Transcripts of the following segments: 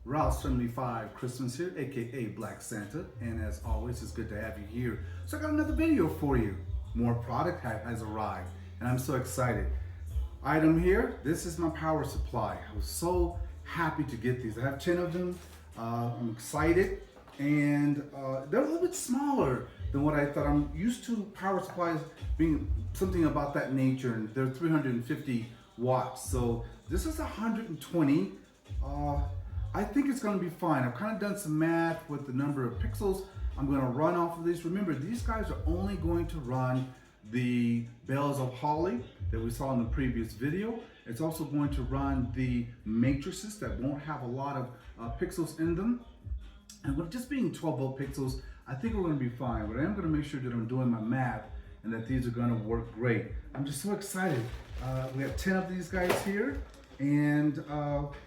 Route 75 Christmas here, aka Black Santa, and as always, it's good to have you here. So I got another video for you. More product has arrived, and I'm so excited. Item here, this is my power supply. I was so happy to get these. I have 10 of them. I'm excited, and they're a little bit smaller than what I thought. I'm used to power supplies being something about that nature, and they're 350 watts. So this is 120. I think it's going to be fine. I've kind of done some math with the number of pixels I'm going to run off of these. Remember, these guys are only going to run the bells of holly that we saw in the previous video. It's also going to run the matrices that won't have a lot of pixels in them. And with just being 12 volt pixels, I think we're going to be fine. But I am going to make sure that I'm doing my math and that these are going to work great. I'm just so excited. We have 10 of these guys here. And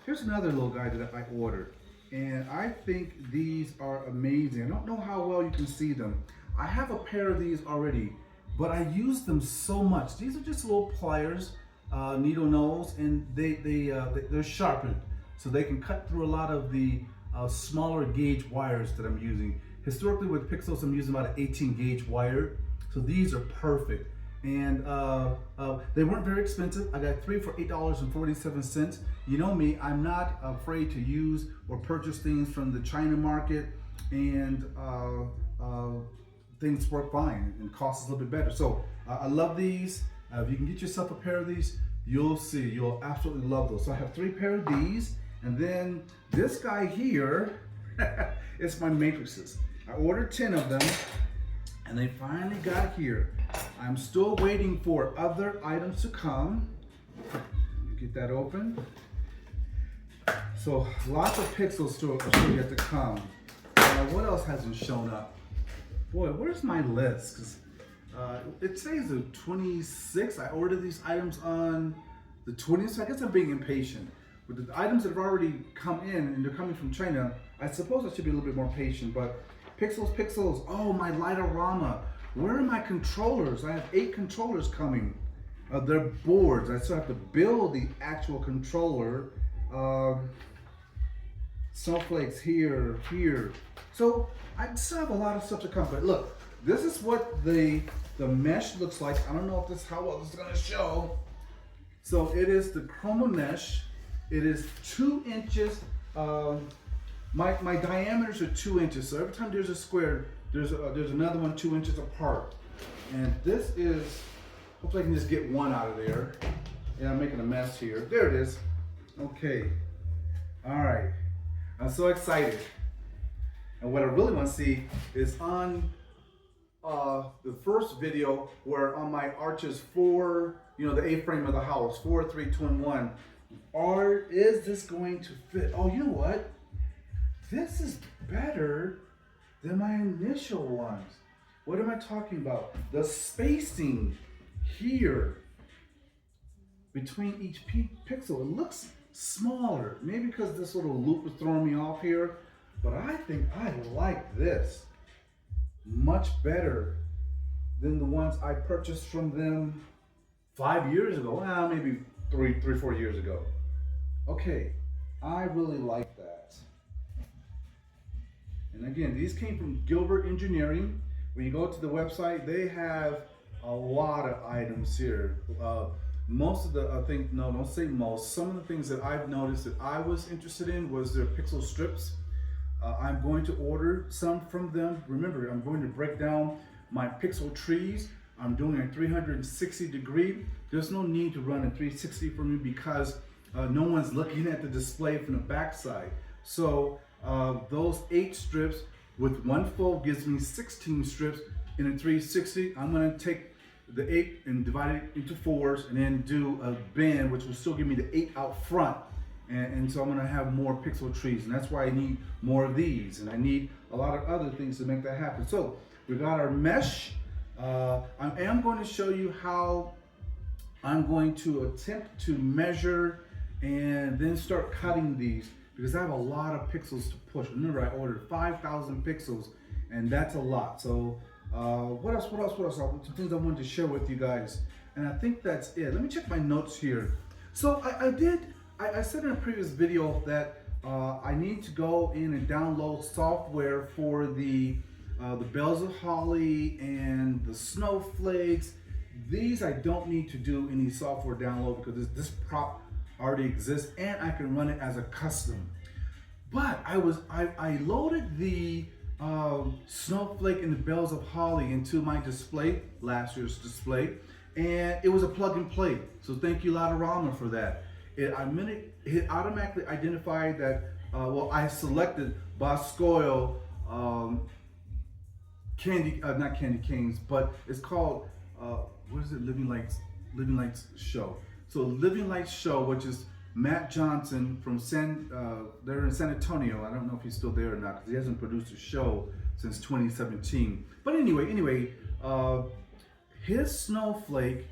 here's another little guy that I ordered. And I think these are amazing. I don't know how well you can see them. I have a pair of these already, but I use them so much. These are just little pliers, needle nose, and they're sharpened. So they can cut through a lot of the smaller gauge wires that I'm using. Historically with Pixels, I'm using about an 18 gauge wire. So these are perfect. And they weren't very expensive. I got 3 for $8.47. You know me, I'm not afraid to use or purchase things from the China market, and things work fine and cost is a little bit better. So I love these. If you can get yourself a pair of these, you'll see, you'll absolutely love those. So I have 3 pair of these, and then this guy here is my matrices. I ordered 10 of them, and they finally got here. I'm still waiting for other items to come. Get that open. So lots of pixels still yet to come. What else hasn't shown up? Boy, where's my list? 'Cause it says the 26th. I ordered these items on the 20th, so I guess I'm being impatient. With the items that have already come in and they're coming from China, I suppose I should be a little bit more patient, but pixels. Oh, my Lightorama. Where are my controllers? I have 8 controllers coming. They're boards. I still have to build the actual controller. Snowflakes here. So I still have a lot of stuff to come. But look, this is what the mesh looks like. I don't know if this how well this is gonna show. So it is the chroma mesh. It is 2 inches. My diameters are 2 inches. So every time there's a square, there's another one 2 inches apart. And this is, hopefully I can just get one out of there. Yeah, I'm making a mess here. There it is. Okay. All right. I'm so excited. And what I really want to see is on the first video where on my arches for, the A-frame of the house, 4, 3, 2, and 1. Is this going to fit? Oh, you know what? This is better than my initial ones. What am I talking about? The spacing here between each pixel, it looks smaller. Maybe because this little loop was throwing me off here, but I think I like this much better than the ones I purchased from them 5 years ago. Well, maybe 4 years ago. Okay, I really like that. And again, these came from Gilbert Engineering. When you go to the website, they have a lot of items here. Most of the, don't say most, some of the things that I've noticed that I was interested in was their pixel strips. I'm going to order some from them. Remember, I'm going to break down my pixel trees. I'm doing a 360 degree. There's no need to run a 360 for me because no one's looking at the display from the backside. So those 8 strips with 1 fold gives me 16 strips in a 360. I'm going to take the 8 and divide it into 4s and then do a bend, which will still give me the 8 out front. And so I'm going to have more pixel trees, and that's why I need more of these, and I need a lot of other things to make that happen. So we got our mesh. I am going to show you how I'm going to attempt to measure and then start cutting these, because I have a lot of pixels to push. Remember, I ordered 5,000 pixels, and that's a lot. So what else? Some things I wanted to share with you guys, and I think that's it. Let me check my notes here. So I said in a previous video that I need to go in and download software for the bells of holly and the snowflakes. These I don't need to do any software download because this prop already exists and I can run it as a custom. But I loaded the snowflake and the bells of holly into my display, last year's display, and it was a plug and play. So thank you, Latarama, for that. It automatically identified that, I selected Boscoil not candy canes, but it's called, what is it, Living Lights Show. So Living Lights Show, which is Matt Johnson from they're in San Antonio. I don't know if he's still there or not because he hasn't produced a show since 2017. But anyway, his snowflake,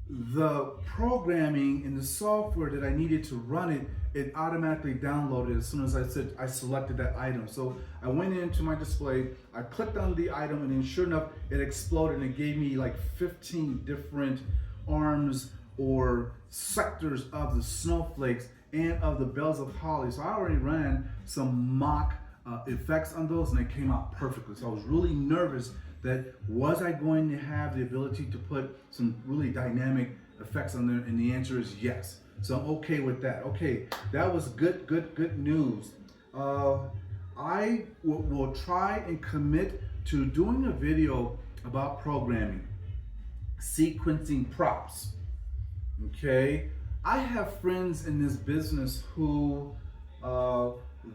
the programming and the software that I needed to run it, it automatically downloaded as soon as I selected that item. So I went into my display, I clicked on the item, and then sure enough, it exploded and it gave me like 15 different arms or sectors of the snowflakes and of the bells of holly. So I already ran some mock effects on those and they came out perfectly. So I was really nervous that was I going to have the ability to put some really dynamic effects on there, and the answer is yes. So I'm okay with that. Okay, that was good news. I will try and commit to doing a video about programming, sequencing props. Okay, I have friends in this business who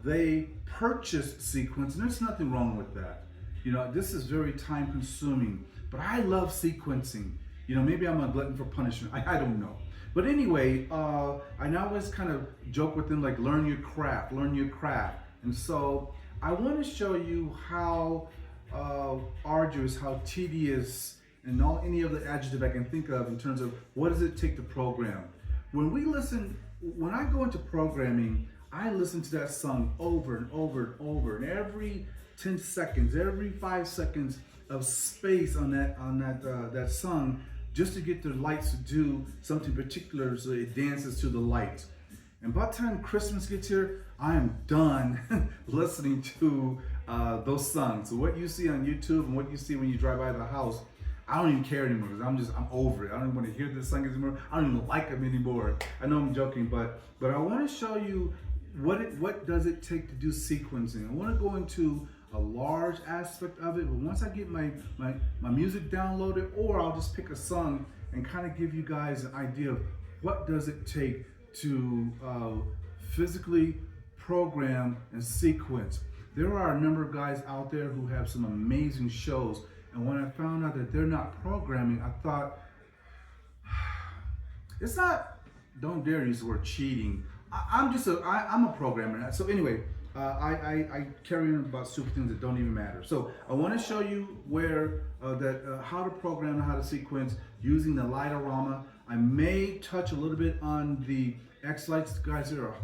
they purchase sequence, and there's nothing wrong with that. You know, this is very time consuming, but I love sequencing. You know, maybe I'm a glutton for punishment. I don't know. But anyway, I always kind of joke with them like, learn your craft. And so I want to show you how arduous, how tedious, and any other adjective I can think of in terms of what does it take to program. When I go into programming, I listen to that song over and over and over, and every 10 seconds, every 5 seconds of space on that song, just to get the lights to do something particular so it dances to the lights. And by the time Christmas gets here, I am done listening to those songs. So what you see on YouTube and what you see when you drive by the house, I don't even care anymore because I'm over it. I don't even want to hear this song anymore. I don't even like them anymore. I know I'm joking, but I want to show you what does it take to do sequencing. I want to go into a large aspect of it, but once I get my music downloaded, or I'll just pick a song and kind of give you guys an idea of what does it take to physically program and sequence. There are a number of guys out there who have some amazing shows, and when I found out that they're not programming, I thought, it's not, don't dare use the word cheating. I'm a programmer. So anyway, I carry on about stupid things that don't even matter. So I want to show you how to program and how to sequence using the Lightorama. I may touch a little bit on the X-Lights. Guys, there are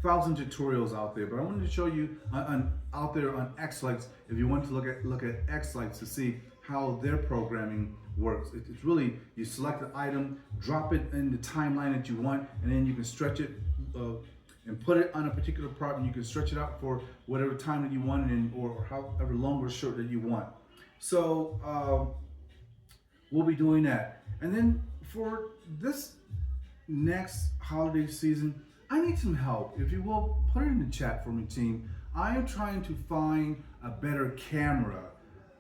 1,000 tutorials out there, but I wanted to show you out there on X-Lights if you want to look at X-Lights to see how their programming works. It's really, you select the item, drop it in the timeline that you want, and then you can stretch it and put it on a particular part, and you can stretch it out for whatever time that you want, or however long or short that you want. So we'll be doing that. And then for this next holiday season, I need some help. If you will, put it in the chat for me, team. I am trying to find a better camera.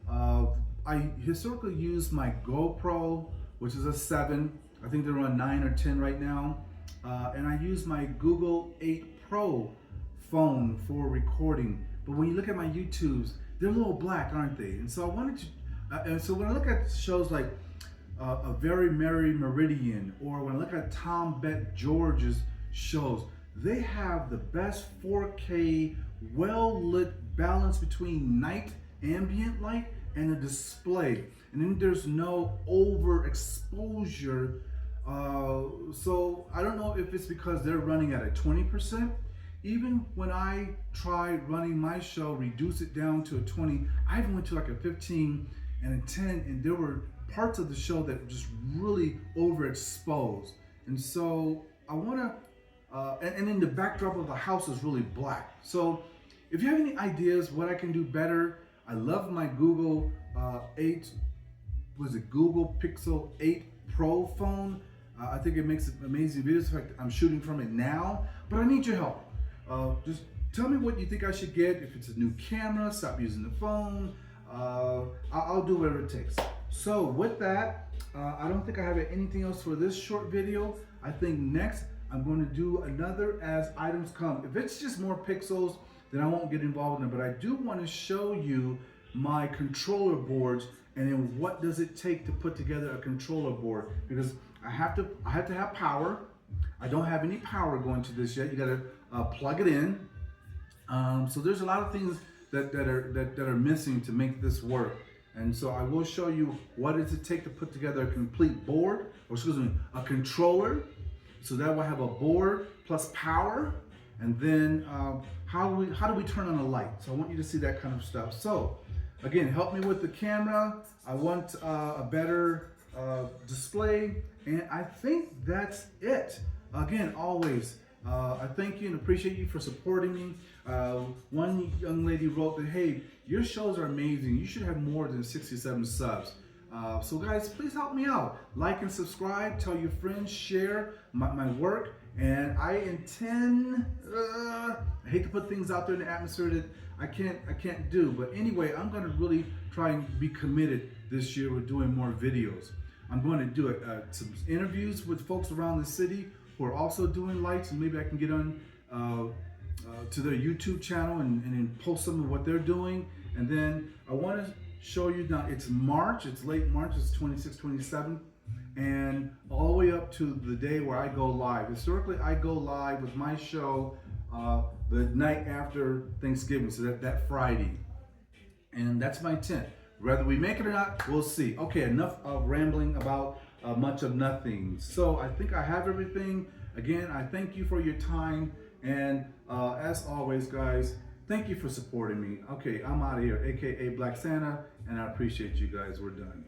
I historically used my GoPro, which is a 7. I think they're on 9 or 10 right now. And I use my Google 8 Pro phone for recording. But when you look at my YouTubes, they're a little black, aren't they? And so I wanted to, and so when I look at shows like A Very Merry Meridian, or when I look at Tom Bett George's shows, they have the best 4K, well-lit balance between night ambient light and the display. And then there's no overexposure. So I don't know if it's because they're running at a 20%. Even when I tried running my show, reduce it down to a 20, I even went to like a 15 and a 10, and there were parts of the show that were just really overexposed. And so I want to and then the backdrop of the house is really black. So if you have any ideas what I can do better, I love my Google 8, was it Google Pixel 8 Pro phone. I think it makes amazing videos. In fact, I'm shooting from it now, but I need your help. Just tell me what you think I should get. If it's a new camera, stop using the phone. I'll do whatever it takes. So with that, I don't think I have anything else for this short video. I think next I'm going to do another as items come. If it's just more pixels, then I won't get involved in it. But I do want to show you my controller boards and then what does it take to put together a controller board, because I have to have power. I don't have any power going to this yet. You got to plug it in. So there's a lot of things that are missing to make this work. And so I will show you what does it take to put together a complete board, or excuse me, a controller. So that will have a board plus power, and then how do we turn on a light? So I want you to see that kind of stuff. So again, help me with the camera. I want a better display, and I think that's it. Again, always, I thank you and appreciate you for supporting me. One young lady wrote that, hey, your shows are amazing. You should have more than 67 subs. So guys, please help me out. Like and subscribe, tell your friends, share my work. And I intend, I hate to put things out there in the atmosphere that I can't do. But anyway, I'm gonna really try and be committed this year with doing more videos. I'm going to do some interviews with folks around the city who are also doing lights, and maybe I can get on to their YouTube channel and then post some of what they're doing. And then I want to show you now, it's March, it's late March, it's 26, 27, and all the way up to the day where I go live. Historically, I go live with my show the night after Thanksgiving, so that Friday. And that's my intent. Whether we make it or not, we'll see. Okay, enough of rambling about much of nothing. So I think I have everything. Again, I thank you for your time. And as always, guys, thank you for supporting me. Okay, I'm out of here, AKA Black Santa, and I appreciate you guys. We're done.